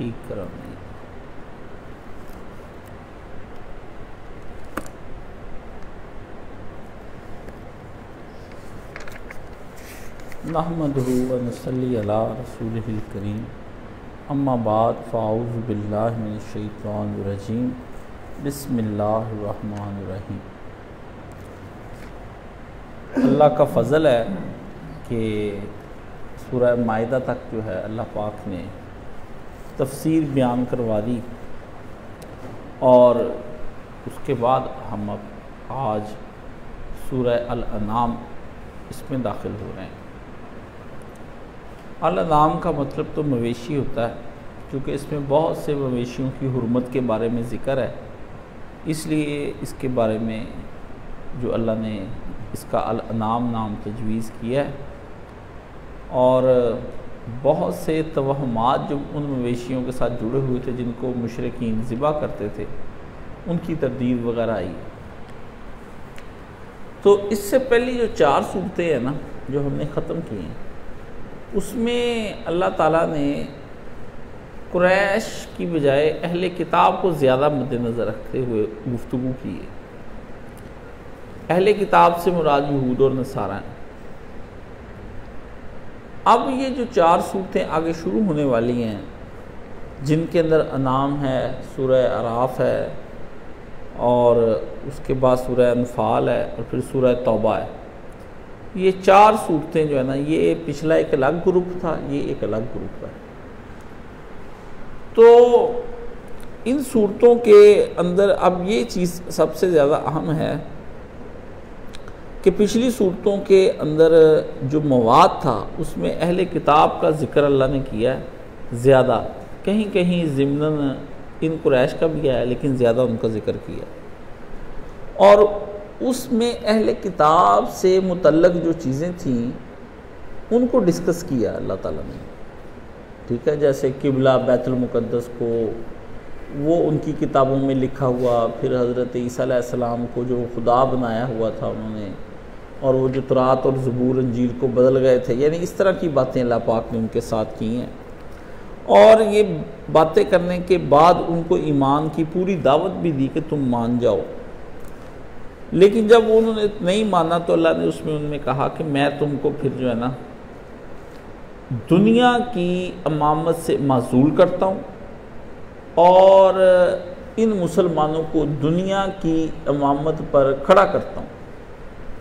ठीक करानी। नहमदुहु व नसल्ली अला रसूलिहिल करीम, अम्मा बाद फ़ाऊज़ु बिल्लाहि मिनश शैतानिर रजीम, बिस्मिल्लाहिर रहमानिर रहीम। अल्लाह का फ़ज़ल है कि सूरह माइदा तक जो है अल्लाह पाक ने तफसीर बयान करवा दी और उसके बाद हम अब आज सूरह अल-अनाम इसमें दाखिल हो रहे हैं। अल-अनाम का मतलब तो मवेशी होता है, क्योंकि इसमें बहुत से मवेशियों की हुर्मत के बारे में ज़िक्र है, इसलिए इसके बारे में जो अल्लाह ने इसका अल-अनाम नाम तजवीज़ किया है। और बहुत से तवहमात जो उन मवेशियों के साथ जुड़े हुए थे जिनको मुशरिकीन ज़िबा करते थे, उनकी तरदीद वगैरह आई। तो इससे पहले जो 4 सूरतें हैं ना जो हमने ख़त्म की हैं, उसमें अल्लाह ताला ने कुरैश की बजाय अहले किताब को ज़्यादा मद्देनज़र रखते हुए गुफ्तगू की है। अहले किताब से मुराद यहूद और नसारा हैं। अब ये जो 4 सूरतें आगे शुरू होने वाली हैं, जिनके अंदर अनाम है, सूरह अराफ है और उसके बाद सूरह अनफाल है और फिर सूरह तौबा है, ये 4 सूरतें जो है ना, ये पिछला एक अलग ग्रुप था, ये एक अलग ग्रुप है। तो इन सूरतों के अंदर अब ये चीज़ सबसे ज़्यादा अहम है कि पिछली सूरतों के अंदर जो मवाद था उसमें अहले किताब का ज़िक्र अल्लाह ने किया है ज़्यादा, कहीं कहीं ज़िम्नन इन कुरैश का भी आया लेकिन ज़्यादा उनका ज़िक्र किया। और उसमें अहले किताब से मुतल्लक जो चीज़ें थीं उनको डिस्कस किया अल्लाह ताला ने, ठीक है। जैसे किबला बैतुल मुक़द्दस को वो उनकी किताबों में लिखा हुआ, फिर हज़रत ईसा अलैहिस्सलाम को जो खुदा बनाया हुआ था उन्होंने, और वो जो तौरात और ज़बूर इंजील को बदल गए थे, यानी इस तरह की बातें अल्लाह पाक ने उनके साथ की हैं। और ये बातें करने के बाद उनको ईमान की पूरी दावत भी दी कि तुम मान जाओ। लेकिन जब उन्होंने नहीं माना तो अल्लाह ने उसमें उनमें कहा कि मैं तुमको फिर जो है ना दुनिया की अमामत से माज़ूल करता हूँ और इन मुसलमानों को दुनिया की अमामत पर खड़ा करता हूँ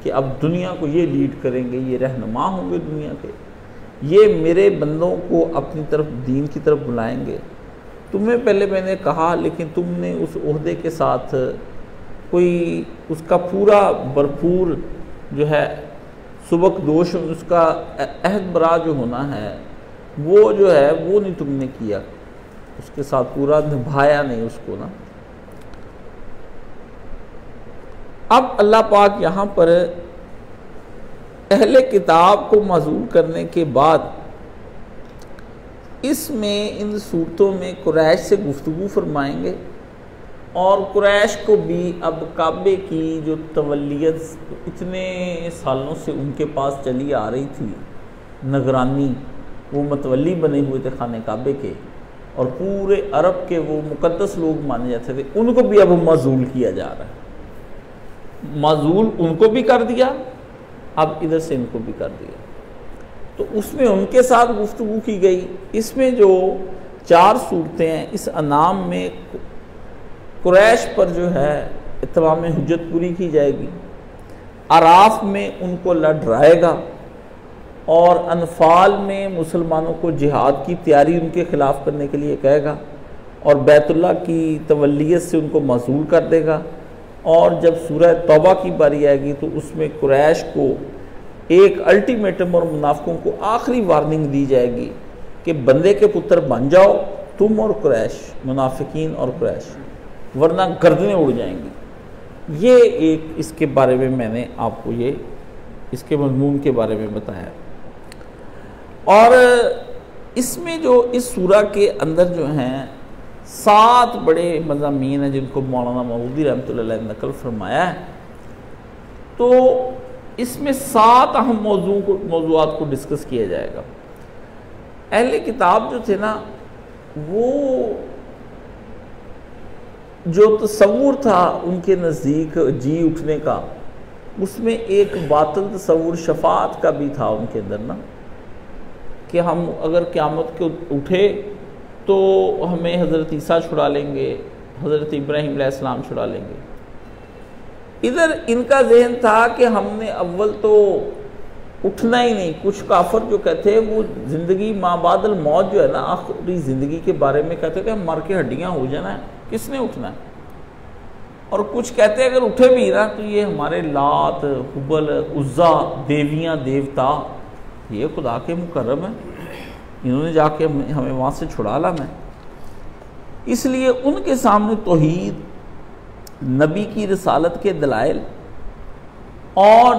कि अब दुनिया को ये लीड करेंगे, ये रहनुमा होंगे दुनिया के, ये मेरे बंदों को अपनी तरफ दीन की तरफ बुलाएंगे। तुम्हें पहले मैंने कहा लेकिन तुमने उस ओहदे के साथ कोई उसका पूरा भरपूर जो है सुबक दोष, उसका अहद बरा जो होना है वो जो है वो नहीं तुमने किया, उसके साथ पूरा निभाया नहीं उसको ना। अब अल्लाह पाक यहाँ पर अहले किताब को माज़ूल करने के बाद इसमें इन सूरतों में कुरैश से गुफ्तगू फरमाएंगे और कुरैश को भी अब काबे की जो तवल्लियत इतने सालों से उनके पास चली आ रही थी, निगरानी, वो मतवली बने हुए थे खाने काबे के और पूरे अरब के वो मुकद्दस लोग माने जाते थे, उनको भी अब माज़ूल किया जा रहा है। माज़ूल उनको भी कर दिया, अब इधर से इनको भी कर दिया। तो उसमें उनके साथ गुफ्तगू की गई। इसमें जो 4 सूरतें हैं, इस अनाम में कुरैश पर जो है इत्माम हुज्जत पूरी की जाएगी, अराफ में उनको अल्लाह डराएगा और अनफाल में मुसलमानों को जिहाद की तैयारी उनके ख़िलाफ़ करने के लिए कहेगा और बैतुल्लाह की तवल्लियत से उनको माज़ूल कर देगा। और जब सूरह तौबा की बारी आएगी तो उसमें कुरैश को एक अल्टीमेटम और मुनाफिकों को आखिरी वार्निंग दी जाएगी कि बंदे के पुत्र बन जाओ तुम और कुरैश, मुनाफिकीन और कुरैश, वरना गर्दनें उड़ जाएंगी। ये एक इसके बारे में मैंने आपको ये इसके मज़मून के बारे में बताया। और इसमें जो इस सूरा के अंदर जो हैं 7 बड़े मज़ामीन हैं जिनको मौलाना मऊदूदी रहमतुल्लाह अलैह ने नकल फरमाया है। तो इसमें 7 अहम मौज़ूआत को डिस्कस किया जाएगा। अहले किताब जो थे ना वो जो तसव्वुर था उनके नज़दीक जी उठने का, उसमें एक बातिल तसव्वुर शफात का भी था उनके अंदर ना, कि हम अगर क़यामत को उठे तो हमें हज़रत ईसा छुड़ा लेंगे, हज़रत इब्राहीम अलैहिस्सलाम छुड़ा लेंगे। इधर इनका जहन था कि हमने अव्वल तो उठना ही नहीं। कुछ काफर जो कहते हैं वो ज़िंदगी माबादल मौत जो है ना, आखिरी ज़िंदगी के बारे में कहते थे मर के हड्डियाँ हो जाना है, किसने उठना है। और कुछ कहते हैं अगर उठे भी ना तो ये हमारे लात, हुबल, उज़्ज़ा, देवियाँ, देवता, ये खुदा के मुकर्रम है, इन्होंने जाके हमें वहाँ से छुड़ा ला मैं। इसलिए उनके सामने तौहीद, नबी की रिसालत के दलाइल और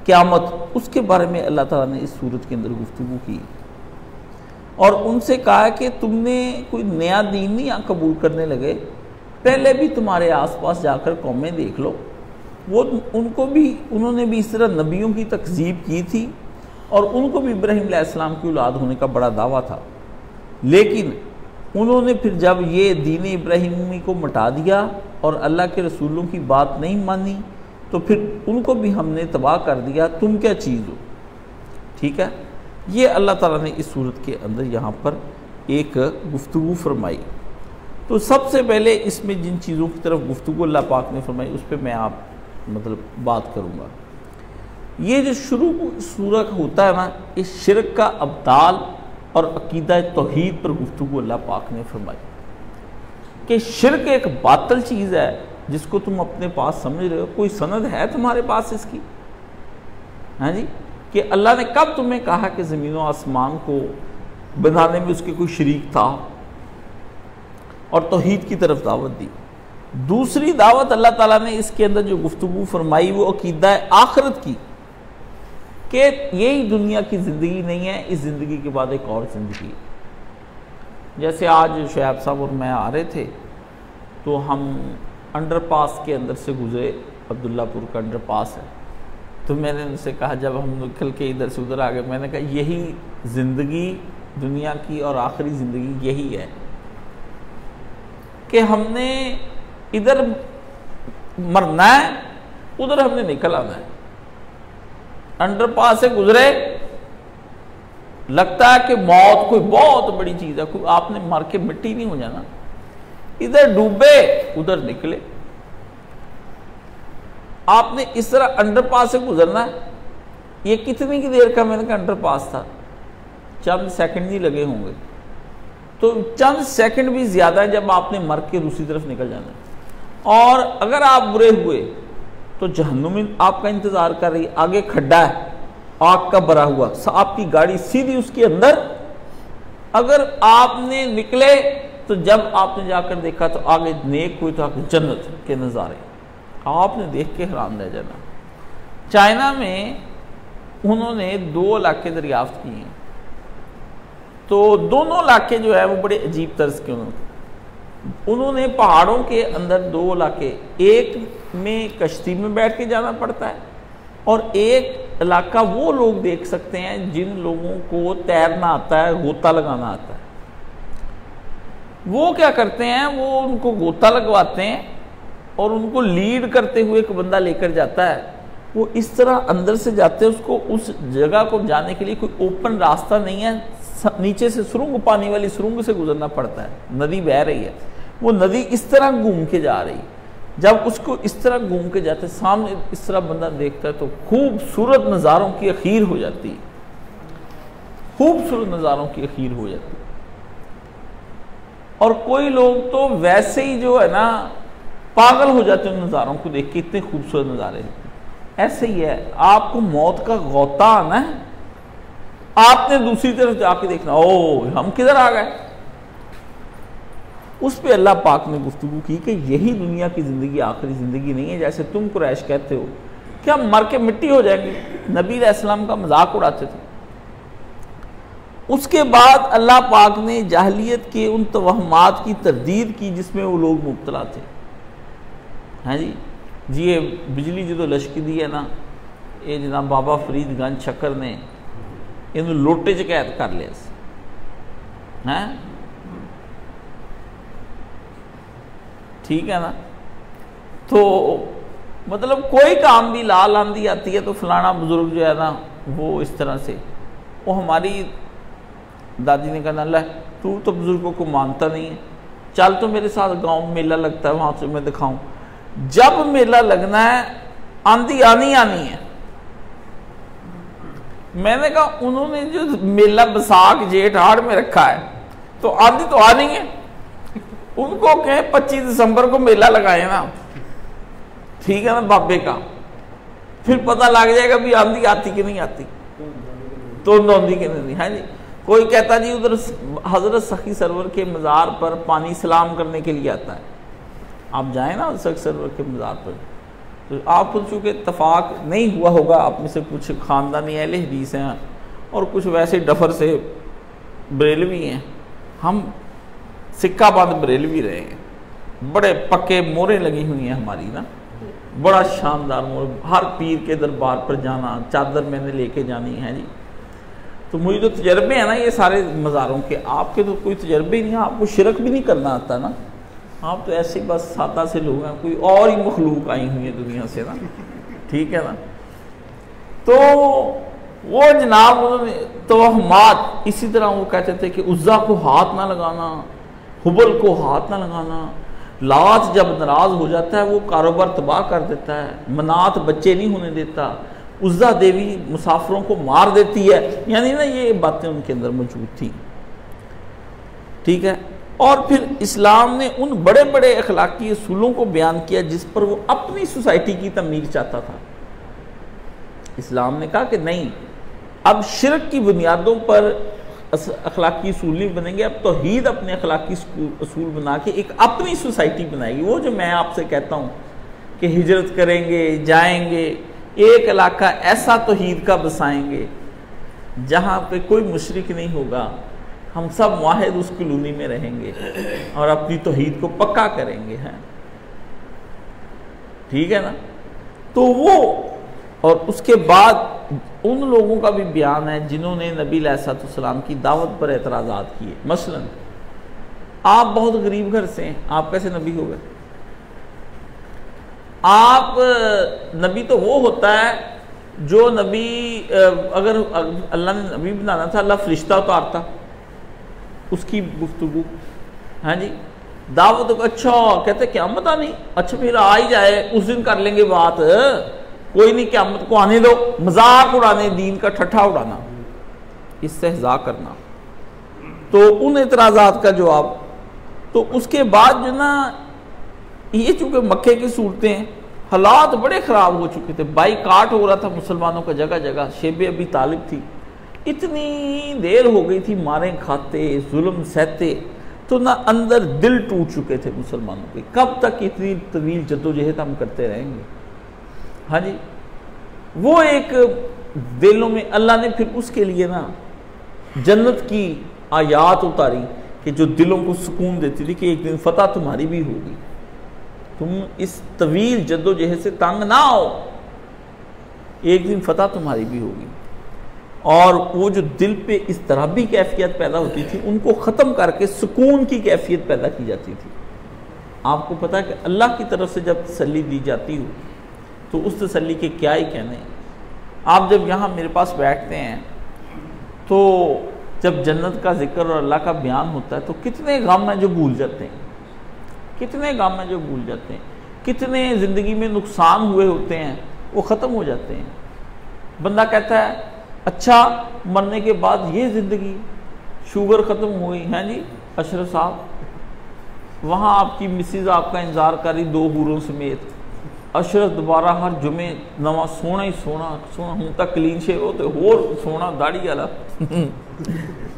क़यामत, उसके बारे में अल्लाह ताला ने इस सूरत के अंदर गुफ्तगू की और उनसे कहा कि तुमने कोई नया दीन नहीं यहाँ कबूल करने लगे, पहले भी तुम्हारे आसपास जाकर कौमें देख लो, वो उन्होंने भी इस तरह नबियों की तकज़ीब की थी और उनको भी इब्राहीम अलैहिस्सलाम की औलाद होने का बड़ा दावा था। लेकिन उन्होंने फिर जब ये दीन इब्राहीमी को मिटा दिया और अल्लाह के रसूलों की बात नहीं मानी तो फिर उनको भी हमने तबाह कर दिया, तुम क्या चीज़ हो। ठीक है, ये अल्लाह ताला ने इस सूरत के अंदर यहाँ पर एक गुफ्तगू फरमाई। तो सबसे पहले इसमें जिन चीज़ों की तरफ गुफ्तगू अल्लाह पाक ने फरमाई उस पर मैं बात करूँगा। ये जो शुरू सूरत होता है ना, इस शिरक का अब्ताल और अकीदा तौहीद पर गुफ्तगू अल्लाह पाक ने फरमाई कि शिरक एक बातिल चीज़ है जिसको तुम अपने पास समझ रहे हो। कोई सनद है तुम्हारे पास इसकी? हाँ जी, कि अल्लाह ने कब तुम्हें कहा कि ज़मीन और आसमान को बनाने में उसके कोई शरीक था और तौहीद की तरफ दावत दी। दूसरी दावत अल्लाह ताला ने इसके अंदर जो गुफ्तगू फरमाई वो अकीदा आखिरत की, कि यही दुनिया की ज़िंदगी नहीं है, इस ज़िंदगी के बाद एक और ज़िंदगी है। जैसे आज शुएब साहब और मैं आ रहे थे तो हम अंडरपास के अंदर से गुजरे, अब्दुल्लापुर का अंडरपास है, तो मैंने उनसे कहा, जब हम निकल के इधर से उधर आ गए, मैंने कहा यही ज़िंदगी दुनिया की और आखिरी ज़िंदगी यही है कि हमने इधर मरना है, उधर हमने निकल आना है। अंडरपास से गुजरे, लगता है कि मौत कोई बहुत बड़ी चीज़ है, कोई आपने मर के मिट्टी नहीं हो जाना, इधर डूबे उधर निकले। आपने इस तरह अंडरपास से गुजरना है। ये कितनी की देर का मैंने कहा अंडरपास था, चंद सेकंड ही लगे होंगे, तो चंद सेकंड भी ज़्यादा है जब आपने मर के दूसरी तरफ निकल जाना है। और अगर आप बुरे हुए तो जहन्नुम में आपका इंतज़ार कर रही है, आगे खड्डा है आग का भरा हुआ, आपकी गाड़ी सीधी उसके अंदर। अगर आपने निकले तो जब आपने जाकर देखा तो आगे नेक हुई तो आगे जन्नत के नज़ारे आपने देख के हैरान रह जाना। चाइना में उन्होंने 2 इलाके दरियाफ्त किए हैं, तो दोनों इलाके जो है वो बड़े अजीब तर्ज के उन्होंने पहाड़ों के अंदर 2 इलाके, एक में कश्ती में बैठ के जाना पड़ता है और एक इलाका वो लोग देख सकते हैं जिन लोगों को तैरना आता है, गोता लगाना आता है। वो क्या करते हैं, वो उनको गोता लगवाते हैं और उनको लीड करते हुए एक बंदा लेकर जाता है। वो इस तरह अंदर से जाते हैं, उसको उस जगह को जाने के लिए कोई ओपन रास्ता नहीं है, नीचे से सुरंग, पानी वाली सुरंग से गुजरना पड़ता है। नदी बह रही है, वो नदी इस तरह घूम के जा रही है। जब उसको इस तरह घूम के जाते सामने इस तरह बंदा देखता है तो खूबसूरत नज़ारों की अखीर हो जाती है, खूबसूरत नज़ारों की अखीर हो जाती है। और कोई लोग तो वैसे ही जो है ना पागल हो जाते हैं नज़ारों को देख के, इतने खूबसूरत नज़ारे हैं। ऐसे ही है, आपको मौत का गौता आना है, आपने दूसरी तरफ जाके देखना, ओ हम किधर आ गए। उस पे अल्लाह पाक ने गुफ्तगू की कि यही दुनिया की ज़िंदगी आखिरी ज़िंदगी नहीं है, जैसे तुम कुरैश कहते हो कि हम मर के मिट्टी हो जाएंगे। नबी अलैहिस्सलाम का मजाक उड़ाते थे। उसके बाद अल्लाह पाक ने जाहलियत के उन तवहमात की तरदीद की जिसमें वो लोग मुब्तला थे। हाँ जी, ये बिजली जो लश्की दी है ना, ये जनाब बाबा फरीद गंज शक्कर ने इन लोटे च कैद कर लिया हैं। ठीक है ना। तो मतलब कोई काम भी लाल आंधी आती है तो फलाना बुजुर्ग जो है ना वो इस तरह से, वो हमारी दादी ने कहा ला तू तो बुजुर्गों को मानता नहीं है, चल तो मेरे साथ गांव में मेला लगता है वहां से मैं दिखाऊं। जब मेला लगना है आंधी आनी आनी है। मैंने कहा उन्होंने जो मेला बैसाख जेठ हाड़ में रखा है तो आंधी तो आनी है, उनको कहें 25 दिसंबर को मेला लगाए ना, ठीक है ना बाबे का, फिर पता लग जाएगा भी आंधी आती कि नहीं आती, तो नौंदी कि नहीं। हाँ जी, कोई कहता जी उधर हजरत सखी सरवर के मज़ार पर पानी सलाम करने के लिए आता है, आप जाएं ना सखी सरवर के मज़ार पर, तो आप खुद चूँकि इत्तफाक नहीं हुआ होगा, आप में से कुछ ख़ानदानी अहले हदीस हैं और कुछ वैसे डफर से बरेलवी हैं, हम सिक्का बंद बरेलवी रहे हैं, बड़े पक्के मोहरें लगी हुई हैं हमारी ना, बड़ा शानदार मोहर, हर पीर के दरबार पर जाना, चादर मैंने लेके जानी है जी। तो मुझे जो तजर्बे हैं ना ये सारे मज़ारों के, आपके तो कोई तजर्बे ही नहीं है, आपको शिरक भी नहीं करना आता ना, आप तो ऐसे बस सादा से लोग हैं, कोई और ही मखलूक आई हुई है दुनिया से ना, ठीक है ना। तो वो जनाब उन्होंने तोहमात इसी तरह वो कहते थे कि उज़्ज़ा को हाथ ना लगाना, हुबल को हाथ ना लगाना, लात जब नाराज हो जाता है वो कारोबार तबाह कर देता है, मनात बच्चे नहीं होने देता, उज़्ज़ा देवी मुसाफिरों को मार देती है, यानी ना ये बातें उनके अंदर मौजूद थी, ठीक है। और फिर इस्लाम ने उन बड़े बड़े अखलाकी असूलों को बयान किया जिस पर वो अपनी सोसाइटी की तमीर चाहता था। इस्लाम ने कहा कि नहीं, अब शिरक की बुनियादों पर अखलाकी असूल नहीं बनेंगे, अब तौहीद अपने अखलाकी असूल बना के एक अपनी सोसाइटी बनाएगी। वो जो मैं आपसे कहता हूँ कि हिजरत करेंगे, जाएंगे, एक इलाका ऐसा तौहीद का बसाएंगे जहाँ पे कोई मुशरिक नहीं होगा, हम सब वाहिद उस कॉलोनी में रहेंगे और अपनी तौहीद को पक्का करेंगे, हैं, ठीक है ना। तो वो और उसके बाद उन लोगों का भी बयान है जिन्होंने नबी अलैहिस्सलाम की दावत पर एतराज़ात किए। मसलन आप बहुत गरीब घर से हैं, आप कैसे नबी हो गए? आप नबी तो वो होता है जो नबी, अगर अल्लाह ने नबी बनाना था अल्लाह फरिश्ता उतारता, उसकी गुफ्तगू, हाँ जी, दावत को अच्छा कहते क़यामत आनी, अच्छा फिर आ ही जाए उस दिन कर लेंगे बात, कोई नहीं क़यामत को आने दो, मजाक उड़ाने, दीन का ठट्ठा उड़ाना, इस्तेहज़ा करना। तो उन एतराज़ात का जवाब, तो उसके बाद जो ना ये चूँकि मक्के की सूरतें हालात बड़े ख़राब हो चुके थे, बाईकाट हो रहा था मुसलमानों का जगह जगह, शेब अबी तालिब थी, इतनी देर हो गई थी मारे खाते, जुल्म सहते, तो ना अंदर दिल टूट चुके थे मुसलमानों के, कब तक इतनी तवील जद्दोजहद हम करते रहेंगे। हाँ जी, वो एक दिलों में अल्लाह ने फिर उसके लिए ना जन्नत की आयात उतारी कि जो दिलों को सुकून देती थी कि एक दिन फतह तुम्हारी भी होगी, तुम इस तवील जद्दोजहद से तंग ना हो, एक दिन फतह तुम्हारी भी होगी। और वो जो दिल पे इस तरह भी कैफियत पैदा होती थी, उनको ख़त्म करके सुकून की कैफियत पैदा की जाती थी। आपको पता है कि अल्लाह की तरफ से जब तसल्ली दी जाती हो तो उस तसल्ली के क्या ही कहने। आप जब यहाँ मेरे पास बैठते हैं तो जब जन्नत का जिक्र और अल्लाह का बयान होता है तो कितने गम हैं जो भूल जाते हैं, कितने गम हैं जो भूल जाते हैं, कितने ज़िंदगी में नुकसान हुए होते हैं वो ख़त्म हो जाते हैं। बंदा कहता है अच्छा मरने के बाद ये ज़िंदगी, शुगर ख़त्म हो गई, हैं जी अशरफ साहब, वहाँ आपकी मिसिज़ आपका इंतज़ार कर रही 2 हूरों समेत, अशरफ दोबारा हर जुमे नवा सोना ही सोना सोना हूँ तक क्लीन शेव हो तो होर सोना दाढ़ी वाला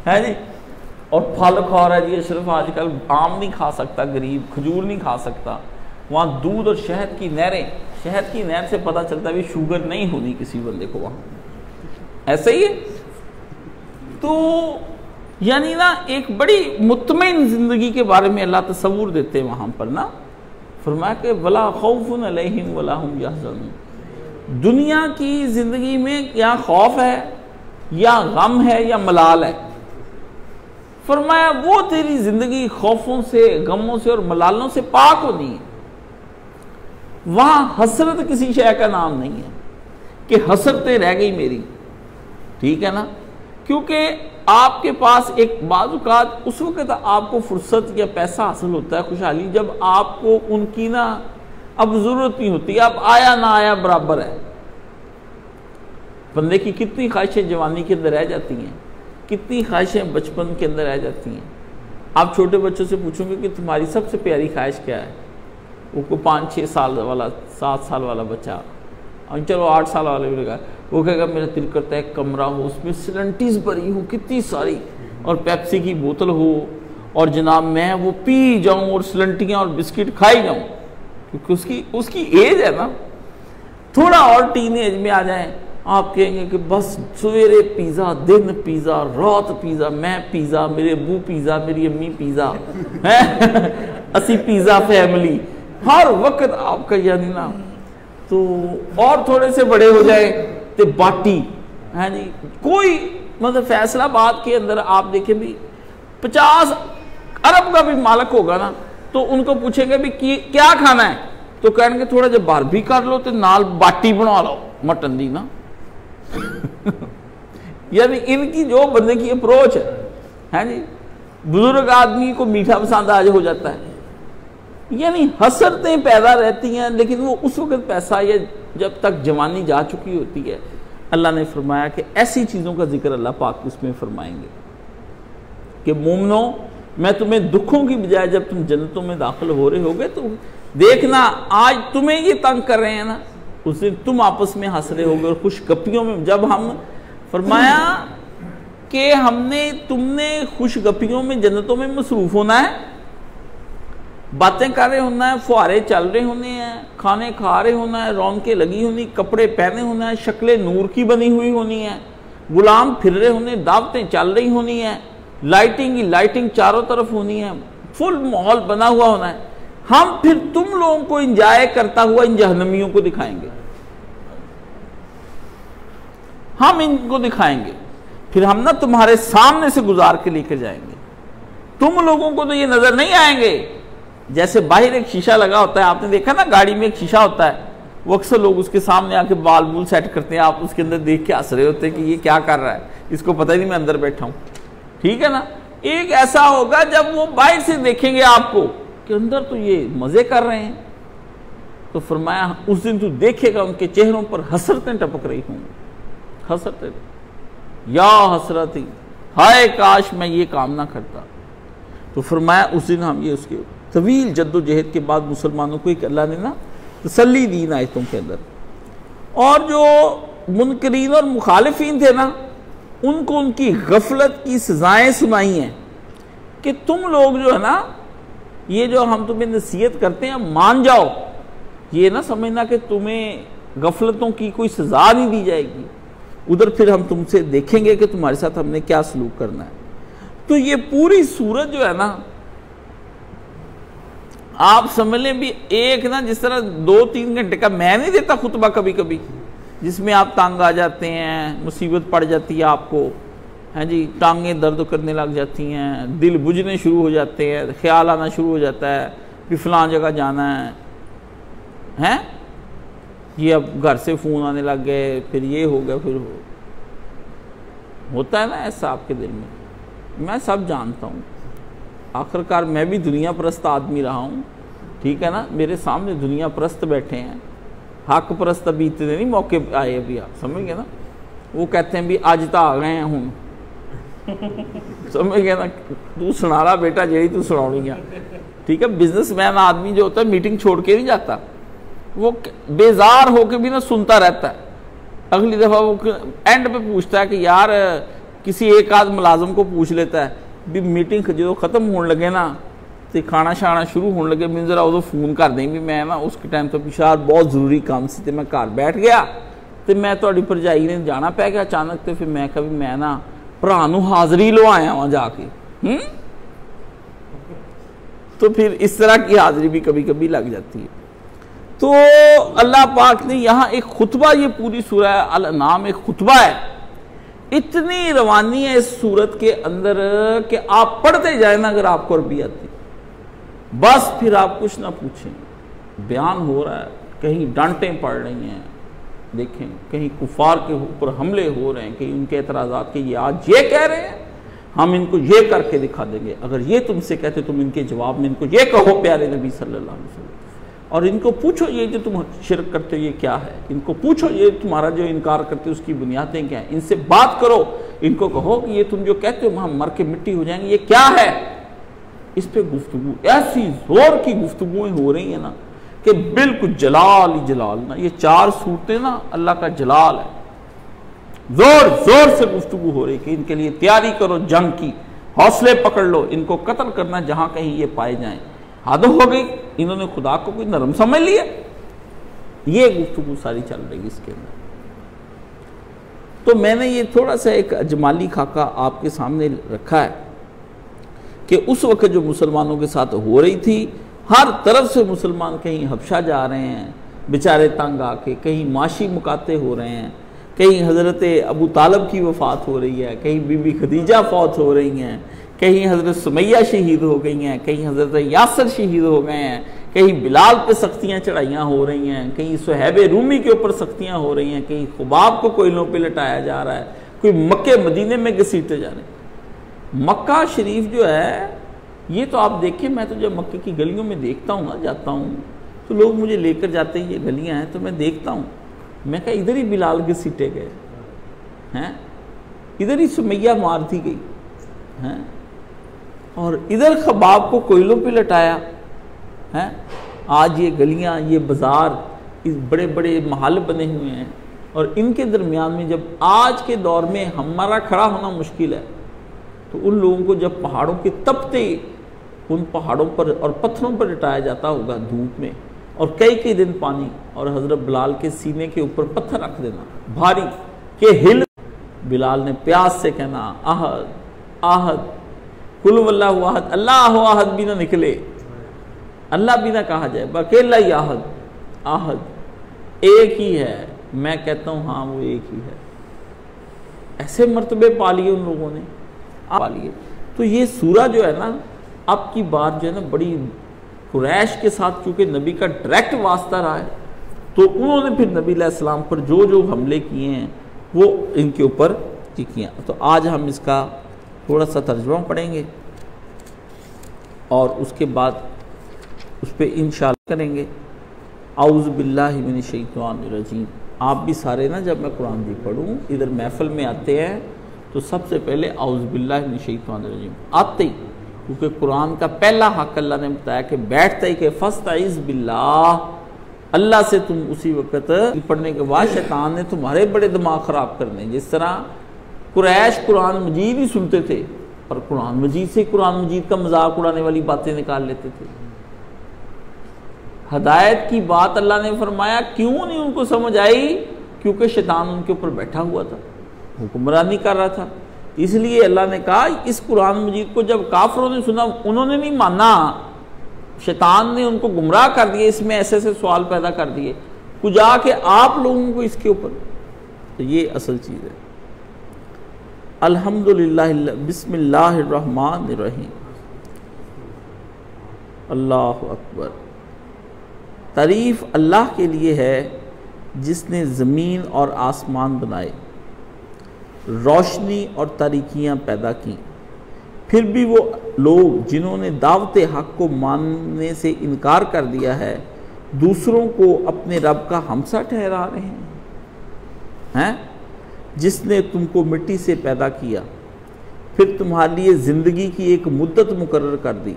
है जी, और फल खा रहा है जी अशरफ, आजकल आम नहीं खा सकता गरीब, खजूर नहीं खा सकता, वहाँ दूध और शहद की नहरें, शहद की नहर से पता चलता है भी शुगर नहीं होनी किसी बंदे को वहाँ, ऐसे ही है। तो यानी ना एक बड़ी मुतमईन ज़िंदगी के बारे में अल्लाह तसव्वुर देते हैं वहाँ पर ना, फरमाया कि वला खौफुन अलैहिम वला हुम यहज़नून। दुनिया की ज़िंदगी में या खौफ है या गम है या मलाल है, फरमाया वो तेरी जिंदगी खौफों से, गमों से और मलालों से पाक होनी है। वहां हसरत किसी शय का नाम नहीं है कि हसरतें रह गई मेरी, ठीक है ना, क्योंकि आपके पास एक बाज़ उस वक्त आपको फुर्सत या पैसा हासिल होता है, खुशहाली, जब आपको उनकी ना अब जरूरत नहीं होती, अब आया ना आया बराबर है। बंदे की कितनी ख्वाहिशें जवानी के अंदर रह जाती हैं, कितनी ख्वाहिशें बचपन के अंदर रह जाती हैं। आप छोटे बच्चों से पूछोगे कि तुम्हारी सबसे प्यारी ख्वाहिश क्या है, वो को 5-6 साल वाला, 7 साल वाला बच्चा, और चलो 8 साल वाले भी लगा, वो कहेगा मेरा दिल करता है कमरा हो, उसमें सिलेंटीज भरी हो कितनी सारी, और पेप्सी की बोतल हो, और जनाब मैं वो पी जाऊं और सिलेंटियाँ और बिस्किट खाई जाऊं, क्योंकि उसकी एज है ना। थोड़ा और टीन एज में आ जाए, आप कहेंगे कि बस सवेरे पिज़्ज़ा, दिन पिज़्ज़ा, रात पिज़्ज़ा, मैं पिज़्ज़ा, मेरे अबू पिज़्ज़ा, मेरी अम्मी पिज़्ज़ा है असी पिज़्ज़ा फैमिली, हर वक्त आपका यानी ना। तो और थोड़े से बड़े हो जाए तो बाटी है जी, कोई मतलब फैसलाबाद के अंदर आप देखें भी 50 अरब का भी मालिक होगा ना, तो उनको पूछेंगे भी क्या खाना है, तो कहेंगे थोड़ा जब बार भी कर लो तो नाल बाटी बना लो मटन दी ना यानी इनकी जो बंदे की अप्रोच है जी। बुजुर्ग आदमी को मीठा पसंद आज हो जाता है, यानी हसरतें पैदा रहती हैं, लेकिन वो उस वक्त पैसा या जब तक जवानी जा चुकी होती है। अल्लाह ने फरमाया कि ऐसी चीज़ों का जिक्र अल्लाह पाक उसमें फरमाएंगे कि मोमनो, मैं तुम्हें दुखों की बजाय जब तुम जन्नतों में दाखिल हो रहे होगे तो देखना, आज तुम्हें ये तंग कर रहे हैं ना, उस दिन तुम आपस में हंस रहे होगे और खुशगपियों में। जब हम फरमाया कि तुमने खुशगपियों में जन्नतों में मसरूफ होना है, बातें कर रहे होना है, फुहारे चल रहे होने हैं, खाने खा रहे होना है, रौनकें लगी होनी, कपड़े पहने होना है, शक्लें नूर की बनी हुई होनी है, गुलाम फिर रहे होने, दावतें चल रही होनी है, लाइटिंग ही लाइटिंग चारों तरफ होनी है, फुल माहौल बना हुआ होना है। हम फिर तुम लोगों को इंजॉय करता हुआ इन जहन्नमियों को दिखाएंगे, हम इनको दिखाएंगे, फिर हम ना तुम्हारे सामने से गुजार के लेकर जाएंगे। तुम लोगों को तो ये नजर नहीं आएंगे। जैसे बाहर एक शीशा लगा होता है, आपने देखा ना गाड़ी में एक शीशा होता है, वो अक्सर लोग उसके सामने आके बाल बूल सेट करते हैं, आप उसके अंदर देख के हंस रहे होते हैं कि ये क्या कर रहा है, इसको पता ही नहीं मैं अंदर बैठा हूं, ठीक है ना। एक ऐसा होगा जब वो बाहर से देखेंगे आपको कि अंदर तो ये मजे कर रहे हैं, तो फरमाया उस दिन तू देखेगा उनके चेहरों पर हसरतें टपक रही होंगी, हसरतें, या हसरती, हाय काश मैं ये काम ना करता। तो फरमाया उस दिन हम ये उसके तवील जद्दोजहद के बाद मुसलमानों को एक अल्लाह ने ना तसल्ली दी आयतों के अंदर, और जो मुनकरीन और मुखालिफीन थे ना, उनको उनकी गफलत की सजाएं सुनाई हैं कि तुम लोग जो है ना, ये जो हम तुम्हें नसीहत करते हैं मान जाओ, ये ना समझना कि तुम्हें गफलतों की कोई सजा नहीं दी जाएगी, उधर फिर हम तुमसे देखेंगे कि तुम्हारे साथ हमने क्या सलूक करना है। तो ये पूरी सूरत जो है ना, आप समझ लें भी एक ना जिस तरह 2-3 घंटे का मैं नहीं देता खुतबा कभी कभी, जिसमें आप तंग आ जाते हैं, मुसीबत पड़ जाती है आपको, हैं जी, टांगें दर्द करने लग जाती हैं, दिल बुझने शुरू हो जाते हैं, ख्याल आना शुरू हो जाता है कि फलां जगह जाना है, ये अब घर से फ़ोन आने लग गए, फिर ये हो गया, फिर होता है ना ऐसा आपके दिल में। मैं सब जानता हूँ, आखिरकार मैं भी दुनिया परस्त आदमी रहा हूँ, ठीक है ना, मेरे सामने दुनिया परस्त बैठे हैं, हक परस्त अभी इतने नहीं मौके आए, अभी आप समझ गए ना, वो कहते हैं भी आज तो आ गए हैं हूँ समझ गए ना, तू सुना रहा बेटा जी तू सुनानी है, ठीक है। बिजनेसमैन आदमी जो होता है मीटिंग छोड़ के नहीं जाता, वो बेजार होके भी ना सुनता रहता है, अगली दफ़ा वो एंड पे पूछता है कि यार किसी एक आध मुलाजम को पूछ लेता है भी मीटिंग जो ख़त्म होने लगे ना तो खाना शाना शुरू होने लगे, मैं जरा उदो फोन कर दें भी मैं ना उसके टाइम तो पिछार बहुत जरूरी काम से मैं घर बैठ गया तो मैं थोड़ी भरजाई ने जाना पै गया अचानक, तो फिर मैं कहा भी मैं ना भरा नूं हाज़री लवाया वहाँ जाके, तो फिर इस तरह की हाज़री भी कभी कभी लग जाती है। तो अल्लाह पाक ने यहाँ एक खुतबा, ये पूरी सूरह अल-अनाम एक खुतबा है इतनी रवानी है इस सूरत के अंदर कि आप पढ़ते जाए ना, अगर आपको अरबी आती बस फिर आप कुछ ना पूछें। बयान हो रहा है, कहीं डांटें पड़ रही हैं, देखें कहीं कुफार के ऊपर हमले हो रहे हैं, कहीं उनके एतराज़ात के ये आज ये कह रहे हैं, हम इनको ये करके दिखा देंगे। अगर ये तुमसे कहते तुम इनके जवाब में इनको ये कहो प्यारे नबी सल्लल्लाहु अलैहि वसल्लम, और इनको पूछो ये जो तुम शिरक करते हो ये क्या है, इनको पूछो ये तुम्हारा जो इनकार करते हो उसकी बुनियादें क्या हैं, इनसे बात करो, इनको कहो कि ये तुम जो कहते हो हम मर के मिट्टी हो जाएंगे ये क्या है। इस पे गुफ्तगू ऐसी जोर की गुफ्तगुएं हो रही है ना कि बिल्कुल जलाल ही जलाल ना, ये 4 सूरतें ना अल्लाह का जलाल है। जोर जोर से गुफ्तगू हो रही कि इनके लिए तैयारी करो जंग की, हौसले पकड़ लो, इनको कत्ल करना जहां कहीं ये पाए जाएं। हद हो गई, इन्होंने खुदा को कोई नरम समझ लिया। ये गुफ्तगू सारी चल रही इसके अंदर। तो मैंने ये थोड़ा सा एक अजमाली खाका आपके सामने रखा है कि उस वक्त जो मुसलमानों के साथ हो रही थी, हर तरफ से मुसलमान कहीं हबशा जा रहे हैं बेचारे तंग आके, कहीं माशी मुकाते हो रहे हैं, कहीं हज़रत अबू तालब की वफ़ात हो रही है, कहीं बीबी खदीजा फौत हो रही हैं, कहीं हज़रत सुमैया शहीद हो गई हैं, कहीं हज़रत यासर शहीद हो गए हैं, कहीं बिलाल पे सख्तियाँ चढ़ाइयाँ हो रही हैं, कहीं सुहैब रूमी के ऊपर सख्तियाँ हो रही हैं, कहीं खुबाब को कोयलों पे लटाया जा रहा है, कोई मक्के मदीने में घसीटे जा रहे हैं। मक्का शरीफ जो है ये तो आप देखें, मैं तो जब मक्के की गलियों में देखता हूँ ना, जाता हूँ तो लोग मुझे लेकर जाते हैं, ये गलियाँ हैं, तो मैं देखता हूँ, मैं कहा इधर ही बिलाल घसीटे गए हैं, इधर ही सुमैया मार दी गई हैं, और इधर खबाब को कोयलों पे लटाया है। आज ये गलियां, ये बाजार, इस बड़े बड़े महल बने हुए हैं, और इनके दरमियान में जब आज के दौर में हमारा खड़ा होना मुश्किल है, तो उन लोगों को जब पहाड़ों के तपते उन पहाड़ों पर और पत्थरों पर लटाया जाता होगा धूप में, और कई कई दिन पानी, और हजरत बिलाल के सीने के ऊपर पत्थर रख देना भारी के हिल, बिलाल ने प्यास से कहना आहद आहद कुल वल्लाहु अहद, अल्लाह अहद भी ना निकले, अल्लाह भी ना कहा जाए, अकेला ही आहद आहद एक ही है। मैं कहता हूँ हाँ वो एक ही है। ऐसे मर्तबे पा लिए उन लोगों ने, पा लिए। तो ये सूरा जो है ना, अब की बात जो है ना बड़ी कुरैश के साथ, क्योंकि नबी का डायरेक्ट वास्ता रहा है, तो उन्होंने फिर नबी अलैहिस्सलाम पर जो जो हमले किए हैं वो इनके ऊपर किए। तो आज हम इसका थोड़ा सा तर्जुमा पढ़ेंगे और उसके बाद उस पर इंशाअल्लाह करेंगे। औज़ु बिल्लाहि मिनश शैतानिर रजीम। आप भी सारे ना, जब मैं कुरान भी पढ़ूँ इधर महफिल में आते हैं तो सबसे पहले औज़ु बिल्लाहि मिनश शैतानिर रजीम आते ही, क्योंकि कुरान का पहला हक अल्लाह ने बताया कि बैठते ही के फस्तइज़ बिल्लाह, अल्लाह से तुम उसी वक्त पढ़ने के बाद शैतान ने तुम्हारे बड़े दिमाग ख़राब करने। जिस तरह कुरैश कुरान मजीद ही सुनते थे और कुरान मजीद से कुरान मजीद का मजाक उड़ाने वाली बातें निकाल लेते थे। हदायत की बात अल्लाह ने फरमाया क्यों नहीं उनको समझ आई, क्योंकि शैतान उनके ऊपर बैठा हुआ था, हुक्मरानी कर रहा था। इसलिए अल्लाह ने कहा इस कुरान मजीद को जब काफिरों ने सुना, उन्होंने नहीं माना, शैतान ने उनको गुमराह कर दिया, इसमें ऐसे ऐसे सवाल पैदा कर दिए, कुछ आके आप लोगों को इसके ऊपर। तो ये असल चीज़ है। अल्हम्दुलिल्लाह बिस्मिल्लाहिर्रहमानिर्रहीम। अल्लाहु अकबर। तारीफ़ अल्लाह के लिए है जिसने ज़मीन और आसमान बनाए, रोशनी और तारीकियाँ पैदा की। फिर भी वो लोग जिन्होंने दावत हक़ को मानने से इनकार कर दिया है, दूसरों को अपने रब का हमसा ठहरा रहे हैं। जिसने तुमको मिट्टी से पैदा किया, फिर तुम्हारे लिए ज़िंदगी की एक मुद्दत मुकर्रर कर दी,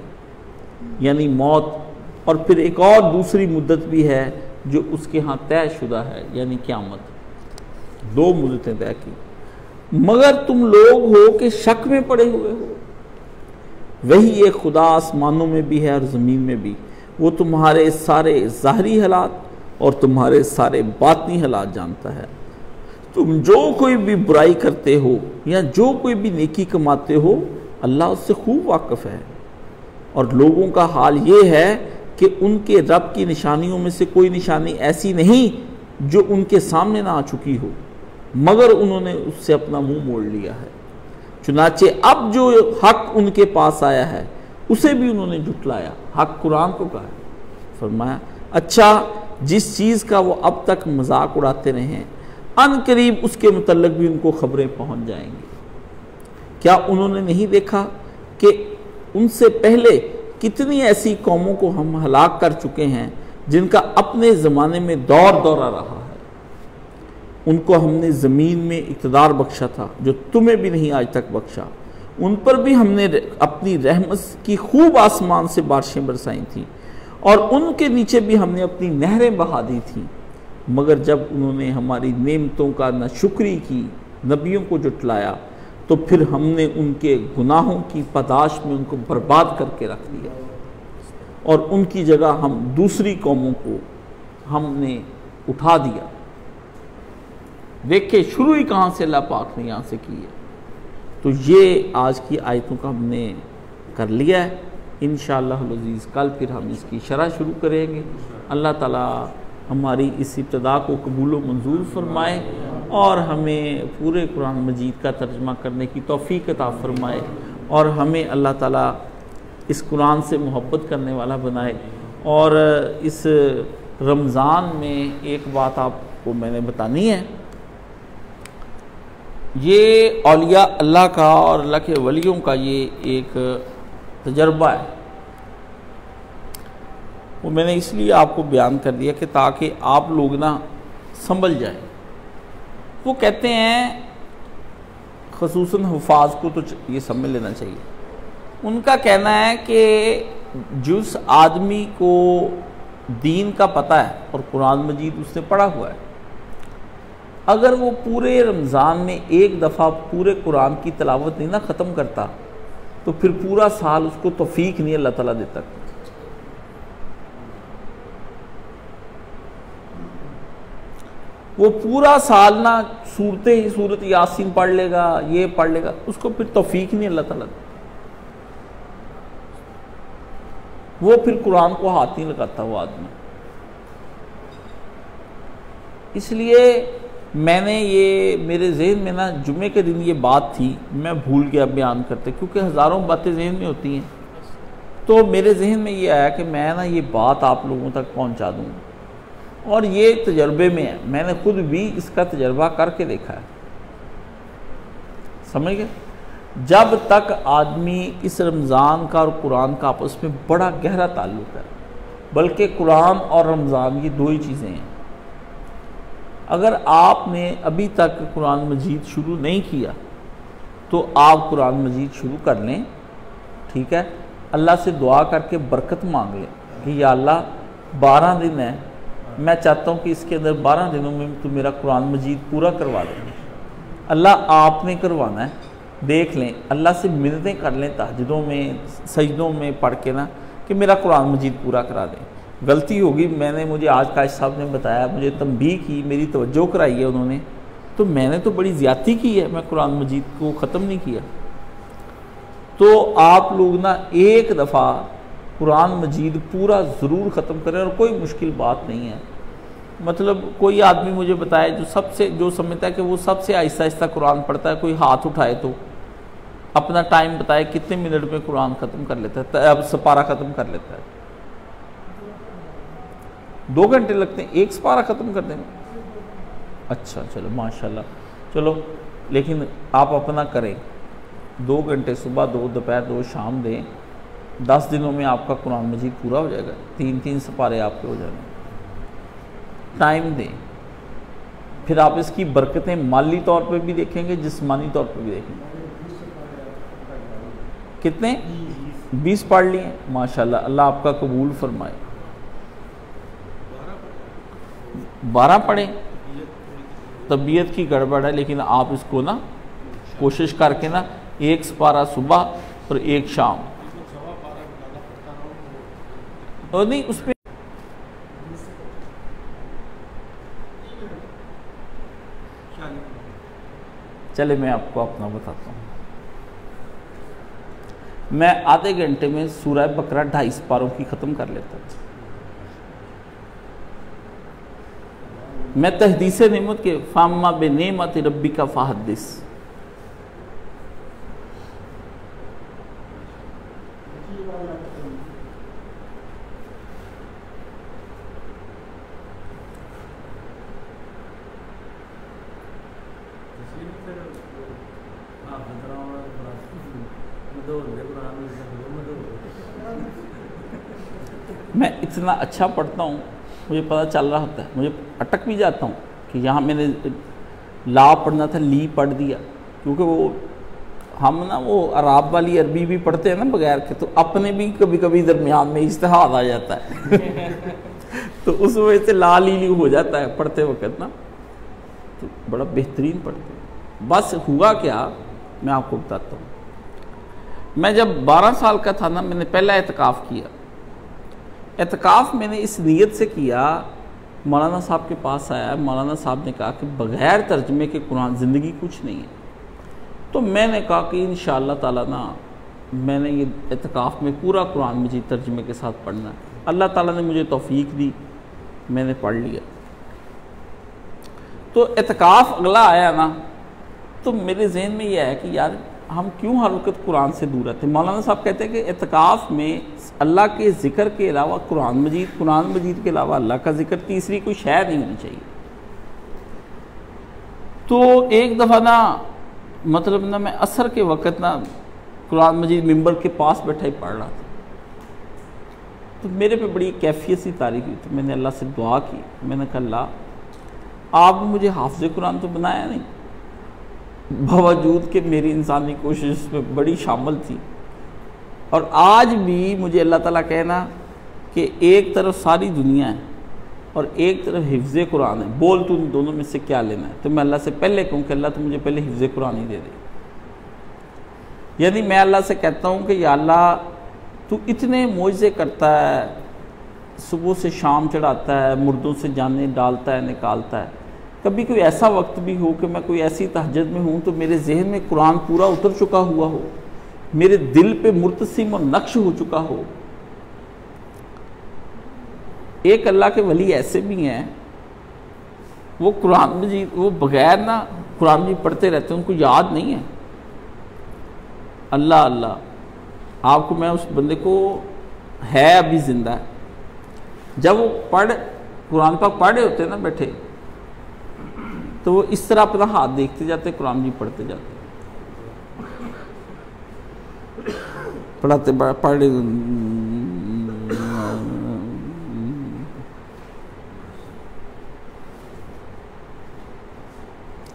यानी मौत, और फिर एक और दूसरी मुद्दत भी है जो उसके यहाँ तयशुदा है, यानी क़यामत। 2 मुद्दतें तय की, मगर तुम लोग हो कि शक में पड़े हुए हो। वही एक खुदा आसमानों में भी है और ज़मीन में भी, वो तुम्हारे सारे ज़ाहरी हालात और तुम्हारे सारे बातनी हालात जानता है। तुम जो कोई भी बुराई करते हो या जो कोई भी नेकी कमाते हो, अल्लाह उससे खूब वाकिफ़ है। और लोगों का हाल ये है कि उनके रब की निशानियों में से कोई निशानी ऐसी नहीं जो उनके सामने ना आ चुकी हो, मगर उन्होंने उससे अपना मुंह मोड़ लिया है। चुनाचे अब जो हक उनके पास आया है उसे भी उन्होंने जुटलाया। हक कुरान को कहा, फरमाया अच्छा जिस चीज़ का वो अब तक मजाक उड़ाते रहे हैं अनकरीब उसके मुतल्लिक भी उनको खबरें पहुंच जाएंगी। क्या उन्होंने नहीं देखा कि उनसे पहले कितनी ऐसी कौमों को हम हलाक कर चुके हैं जिनका अपने ज़माने में दौर दौरा रहा है। उनको हमने ज़मीन में इक़्तिदार बख्शा था जो तुम्हें भी नहीं आज तक बख्शा। उन पर भी हमने अपनी रहमत की खूब आसमान से बारिशें बरसाई थीं और उनके नीचे भी हमने अपनी नहरें बहा दी थीं। मगर जब उन्होंने हमारी नेमतों का न शुक्री की, नबियों को जुटलाया, तो फिर हमने उनके गुनाहों की पादाश में उनको बर्बाद करके रख दिया और उनकी जगह हम दूसरी कौमों को हमने उठा दिया। देखिए शुरू ही कहाँ से अल्लाह पाक ने यहाँ से की है। तो ये आज की आयतों का हमने कर लिया है। इंशाअल्लाह अज़ीज़ कल फिर हम इसकी शरह शुरू करेंगे। अल्लाह ताला हमारी इस इब्तिदा को कबूल व मंजूर फरमाए और हमें पूरे कुरान मजीद का तर्जमा करने की तौफीक अता फरमाए और हमें अल्लाह ताला इस कुरान से मोहब्बत करने वाला बनाए। और इस रमज़ान में एक बात आपको मैंने बतानी है, ये औलिया अल्लाह का और अल्लाह के वलियों का ये एक तजर्बा है। वो मैंने इसलिए आपको बयान कर दिया कि ताकि आप लोग ना संभल जाए। वो कहते हैं ख़ुसूसन हुफ़ाज़ को तो ये समझ लेना चाहिए। उनका कहना है कि जिस आदमी को दीन का पता है और कुरान मजीद उसने पढ़ा हुआ है, अगर वो पूरे रमज़ान में एक दफ़ा पूरे कुरान की तिलावत नहीं ना ख़त्म करता तो फिर पूरा साल उसको तौफीक नहीं अल्लाह ताला देता। वो पूरा साल ना सूरत यासीन पढ़ लेगा, ये पढ़ लेगा, उसको फिर तौफीक नहीं अल्लाह ताला देता। वो फिर कुरान को हाथ नहीं लगाता वो आदमी। इसलिए मैंने ये मेरे जहन में ना जुमे के दिन ये बात थी, मैं भूल गया बयान करते, क्योंकि हज़ारों बातें जहन में होती हैं। तो मेरे जहन में ये आया कि मैं ना ये बात आप लोगों तक पहुंचा दूँ। और ये तजर्बे में है, मैंने खुद भी इसका तजर्बा करके देखा है। समझ गए? जब तक आदमी इस रमज़ान का और कुरान का आपस में बड़ा गहरा ताल्लुक़ है, बल्कि कुरान और रमज़ान ये दो ही चीज़ें हैं। अगर आपने अभी तक कुरान मजीद शुरू नहीं किया तो आप कुरान मजीद शुरू कर लें, ठीक है। अल्लाह से दुआ करके बरकत मांग लें कि या अल्लाह 12 दिन है, मैं चाहता हूँ कि इसके अंदर 12 दिनों में तो मेरा कुरान मजीद पूरा करवा दें। अल्लाह आपने करवाना है, देख लें, अल्लाह से मिन्नतें कर लें तहज्जुदों में, सजदों में पढ़ के ना कि मेरा कुरान मजीद पूरा करा दें। गलती होगी, मुझे आज काश साहब ने बताया, मुझे तंबीह की, मेरी तवज्जो कराई है उन्होंने, तो मैंने तो बड़ी ज़्यादती की है, मैं कुरान मजीद को ख़त्म नहीं किया। तो आप लोग ना एक दफ़ा कुरान मजीद पूरा ज़रूर ख़त्म करें और कोई मुश्किल बात नहीं है। मतलब कोई आदमी मुझे बताए जो समझता है कि वो सबसे आहिस्ता आहिस्ता कुरान पढ़ता है, कोई हाथ उठाए तो अपना टाइम बताए कितने मिनट में कुरान ख़त्म कर लेता है, अब सपारा ख़त्म कर लेता है। 2 घंटे लगते हैं एक सपारा ख़त्म कर देने। अच्छा चलो माशाल्लाह, चलो, लेकिन आप अपना करें, 2 घंटे सुबह, 2 दोपहर, 2 शाम दें, 10 दिनों में आपका कुरान मजीद पूरा हो जाएगा। 3-3 सपारे आपके हो जाएंगे। टाइम दें, फिर आप इसकी बरकतें माली तौर पे भी देखेंगे, जिस्मानी तौर पे भी देखेंगे। कितने? 20 पढ़ लिए माशाल्लाह, अल्लाह आपका कबूल फरमाए। 12 पढ़े, तबीयत की गड़बड़ है, लेकिन आप इसको ना कोशिश करके ना 1 सपारा सुबह और 1 शाम, और नहीं उस पर चले मैं आपको अपना बताता हूँ। मैं आधे घंटे में सूरह बकरा 2.5 पारों की ख़त्म कर लेता था। मैं तहदीस नेमत के फामा बे नेमत रब्बी का फ़हदिस। मैं इतना अच्छा पढ़ता हूँ, मुझे पता चल रहा होता है, मुझे अटक भी जाता हूँ कि यहाँ मैंने ला पढ़ना था, ली पढ़ दिया, क्योंकि वो हम ना वो अराब वाली अरबी भी पढ़ते हैं ना बगैर के, तो अपने भी कभी कभी दरमियान में इज्तिहाद आ जाता है तो उस वजह से ला ली हो जाता है पढ़ते वक्त ना, तो बड़ा बेहतरीन पढ़ते हैं। बस हुआ क्या, मैं आपको बताता हूँ। मैं जब 12 साल का था ना, मैंने पहला एतकाफ़ किया। एतकाफ़ मैंने इस नीयत से किया, मौलाना साहब के पास आया, मौलाना साहब ने कहा कि बग़ैर तर्जमे के कुरान ज़िंदगी कुछ नहीं है। तो मैंने कहा कि इंशाअल्लाह ताला ना मैंने ये एतकाफ़ में पूरा कुरान मजीद तर्जमे के साथ पढ़ना है। अल्लाह ताला ने मुझे तौफ़ीक दी, मैंने पढ़ लिया। तो एतकाफ़ अगला आया ना, तो मेरे जहन में यह है कि यार हम क्यों हर वक्त कुरान से दूर रहते हैं। मौलाना साहब कहते हैं कि एतकाफ़ में अल्लाह के ज़िक्र के अलावा कुरान मजीद के अलावा अल्लाह का ज़िक्र तीसरी कोई शय नहीं होनी चाहिए। तो एक दफ़ा ना मतलब ना मैं असर के वक़्त ना कुरान मजीद मिंबर के पास बैठा ही पढ़ रहा था, तो मेरे पे बड़ी कैफियत सी तारी हुई। तो मैंने अल्लाह से दुआ की, मैंने कहा अल्लाह आपने मुझे हाफ़िज़ कुरान तो बनाया नहीं, बावजूद कि मेरी इंसानी कोशिश में बड़ी शामिल थी, और आज भी मुझे अल्लाह ताला कहना कि एक तरफ सारी दुनिया है और एक तरफ हिफ्ज़ कुरान है, बोल तू इन दोनों में से क्या लेना है। तो मैं अल्लाह से पहले कहूँ कि अल्लाह तो मुझे पहले हिफ्ज़ कुरान ही दे दे। यानी मैं अल्लाह से कहता हूँ कि या अल्लाह तू इतने मोइज़े करता है, सुबह से शाम चढ़ाता है, मुर्दों से जाने डालता है, निकालता है। कभी कोई ऐसा वक्त भी हो कि मैं कोई ऐसी तहज्जुद में हूँ तो मेरे जहन में कुरान पूरा उतर चुका हुआ हो, मेरे दिल पे मुर्तसिम और नक्श हो चुका हो। एक अल्लाह के वली ऐसे भी हैं, वो कुरान मजीद वो बगैर ना कुरान मजीद पढ़ते रहते हैं, उनको याद नहीं है। अल्लाह अल्लाह आपको मैं उस बंदे को है अभी ज़िंदा है, जब वो कुरान पाक पढ़ रहे होते हैं ना बैठे, तो वो इस तरह अपना हाथ देखते जाते, कुरान जी पढ़ते जाते, पढ़ाते पढ़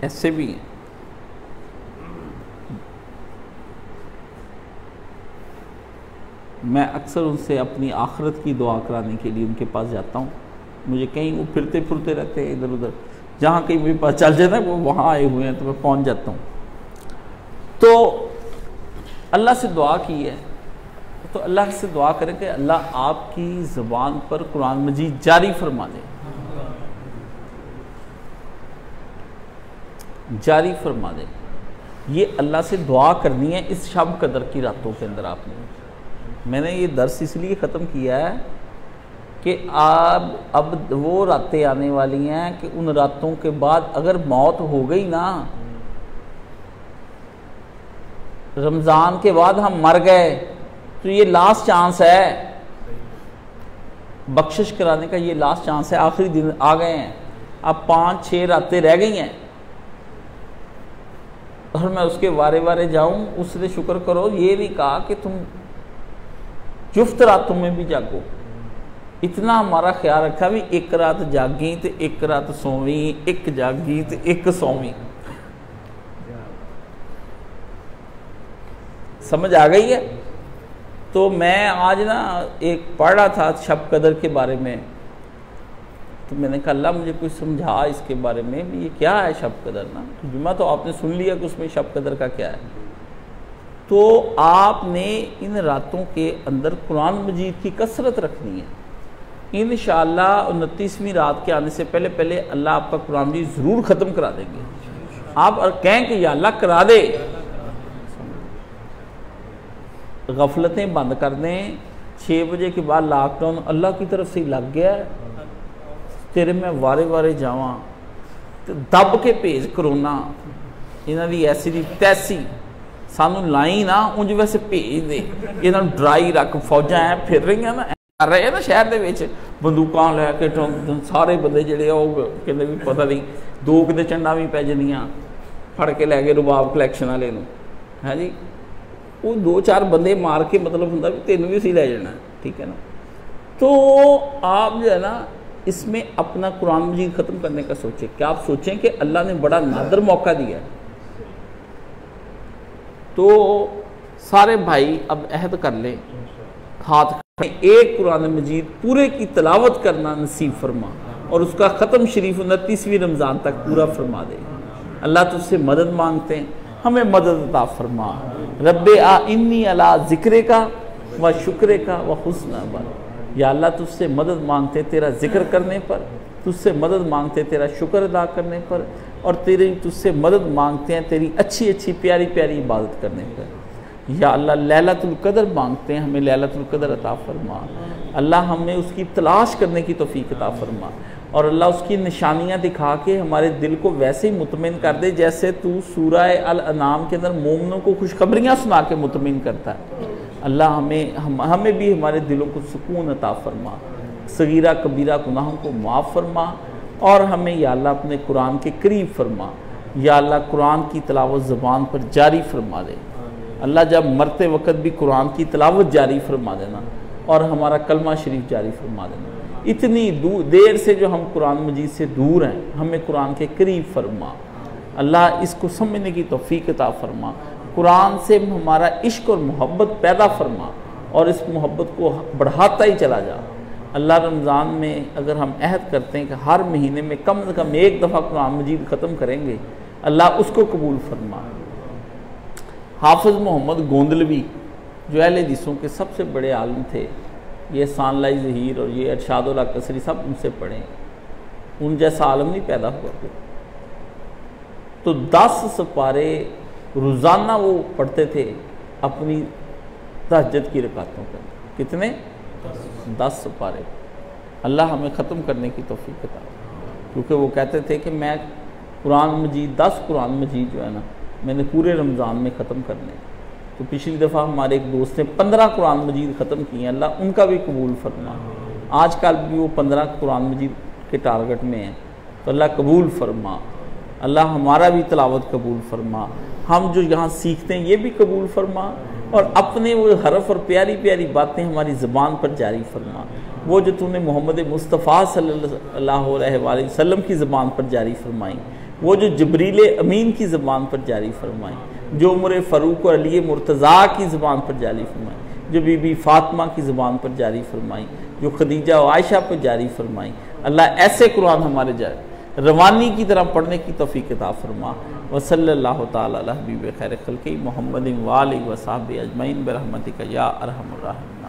ऐसे भी हैं। मैं अक्सर उनसे अपनी आखिरत की दुआ कराने के लिए उनके पास जाता हूँ। मुझे कहीं वो फिरते फुरते रहते हैं इधर उधर, जहाँ कहीं मुझे पता चल जाता है वो वहाँ आए हुए हैं तो मैं पहुँच जाता हूँ। तो अल्लाह से दुआ की है, तो अल्लाह से दुआ करें कि अल्लाह आपकी ज़ुबान पर कुरान मजीद जारी फरमा दे, जारी फरमा दे। ये अल्लाह से दुआ करनी है इस शब कदर की रातों के अंदर। आपने मैंने ये दर्स इसलिए ख़त्म किया है कि अब वो रातें आने वाली हैं कि उन रातों के बाद अगर मौत हो गई ना, रमज़ान के बाद हम मर गए, तो ये लास्ट चांस है बख्शिश कराने का, ये लास्ट चांस है। आखिरी दिन आ गए हैं, अब 5-6 रातें रह गई हैं, और मैं उसके वारे वारे जाऊं, उसने शुक्र करो। ये नहीं कहा कि तुम जुफ्त रातों में भी जागो, इतना हमारा ख्याल रखा भी एक रात जागी तो एक रात सोवी, एक जागी तो एक सोवी। समझ आ गई है? तो मैं आज ना एक पढ़ रहा था शब कदर के बारे में, तो मैंने कहा अल्लाह मुझे कुछ समझा इसके बारे में भी, ये क्या है शब कदर ना। तो जुम्मा तो आपने सुन लिया कि उसमें शब कदर का क्या है। तो आपने इन रातों के अंदर कुरान मजीद की कसरत रखनी है। इंशाअल्लाह 29वीं रात के आने से पहले पहले अल्लाह आपका कुरान मजीद ज़रूर ख़त्म करा देंगे। आप और कहें कि या अल्लाह करा दे, गफलतें बंद कर दें। 6 बजे के बाद लॉकडाउन अल्लाह की तरफ से लग गया है, तेरे मैं वारे वारे जावा, तो दब के भेज करोना, इन्हां दी ऐसी दी तैसी, सानू लाई ना उंज वैसे भेज दे, इन्हां नूं डराई रख। फौजां ऐ फिर रही ना, कर रहे ना शहर दे विच बंदूकां लैके, सारे बंदे जिहड़े कहंदे भी पता नहीं दो किते चंडा भी पै जांदियां, फड़ के लै गए रुबाब कलैक्शन वाले नूं, है जी। वो 2-4 बंदे मार के मतलब हुंदा भी तेनों भी उसी लै जाना, ठीक है ना। तो आप जो है ना इसमें अपना कुरान मजीद ख़त्म करने का सोचें। क्या आप सोचें कि अल्लाह ने बड़ा नादर मौका दिया है। तो सारे भाई अब अहद कर लें, हाथ एक कुरान मजीद पूरे की तिलावत करना नसीब फरमा और उसका ख़त्म शरीफ 29वीं रमज़ान तक पूरा फरमा दे। अल्लाह तुझसे मदद मांगते हैं, हमें मदद अता फरमा। रब्बे आ इन्नी अला ज़िक्रे का व शुक्रे का व हुस्न अमल। या अल्लाह तुझसे मदद मांगते तेरा जिक्र करने पर, तुझसे मदद मांगते तेरा शुक्र अदा करने पर, और तुझसे मदद मांगते हैं तेरी अच्छी अच्छी प्यारी प्यारी इबादत करने पर। या अल्लाह लैलतुल कदर मांगते हैं, हमें लैलतुल कदर अता फरमा। अल्लाह हमें उसकी तलाश करने की तौफीक अता फरमा और अल्लाह उसकी निशानियां दिखा के हमारे दिल को वैसे ही मुतमिन कर दे जैसे तू सूरह अल अनाम के अंदर मोमिनों को खुशखबरियाँ सुना के मुतमिन करता है। अल्लाह हमें भी हमारे दिलों को सुकून अता फरमा, सगीरा कबीरा गुनाहों को माफ़ फरमा और हमें या अल्लाह अपने कुरान के करीब फरमा। या अल्लाह कुरान की तिलावत ज़बान पर जारी फरमा दे। अल्लाह जब मरते वक़्त भी कुरान की तिलावत जारी फरमा देना और हमारा कलमा शरीफ जारी फरमा देना। इतनी देर से जो हम कुरान मजीद से दूर हैं, हमें कुरान के करीब फरमा। अल्लाह इसको समझने की तौफीक अता फरमा। कुरान से हमारा इश्क और मोहब्बत पैदा फरमा और इस मोहब्बत को बढ़ाता ही चला जा। अल्लाह रमज़ान में अगर हम अहद करते हैं कि हर महीने में कम से कम एक दफ़ा कुरान मजीद ख़त्म करेंगे, अल्लाह उसको कबूल फरमा। हाफिज़ मोहम्मद गोंदलवी जो अहले हदीसों के सबसे बड़े आलिम थे, ये सानलाई ज़हीर और ये अरशादुल हक कसरी सब उनसे पढ़े, उन जैसा आलम नहीं पैदा हुआ। तो 10 सपारे रोज़ाना वो पढ़ते थे अपनी तहज्जुद की रकातों पर। कितने? 10 सपारे। अल्लाह हमें ख़त्म करने की तौफीक अता, क्योंकि वो कहते थे कि मैं कुरान मजीद 10 कुरान मजीद जो है ना मैंने पूरे रमज़ान में ख़त्म करने। तो पिछली दफ़ा हमारे एक दोस्त ने 15 कुरान मजीद ख़त्म किए, अल्लाह उनका भी कबूल फरमा। आजकल भी वो 15 कुरान मजीद के टारगेट में हैं, तो अल्लाह कबूल फरमा। अल्लाह हमारा भी तिलावत कबूल फरमा, हम जो यहाँ सीखते हैं ये भी कबूल फरमा और अपने वो हरफ और प्यारी प्यारी बातें हमारी ज़बान पर जारी फरमा। वो जो तूने मोहम्मद मुस्तफ़ा सल्लल्लाहु अलैहि वसल्लम की ज़बान पर जारी फरमाई, वो जो जबरील अमीन की ज़बान पर जारी फरमाई, जो उमर फ़ारूक और अली मुर्तज़ा की ज़बान पर जारी फरमाई, जो बीबी फ़ातिमा की ज़बान पर जारी फरमाई, जो खदीजा और आयशा पर जारी फरमाई। अल्लाह ऐसे कुरान हमारे जाए रवानी की तरह पढ़ने की तौफीक अता फरमा। व सल्लल्लाहु तआला अला हबीब खैर खल्क़ि मुहम्मदिन व आलिहि व सहबिहि अजमईन बिरहमतिका या अरहमर राहिमीन।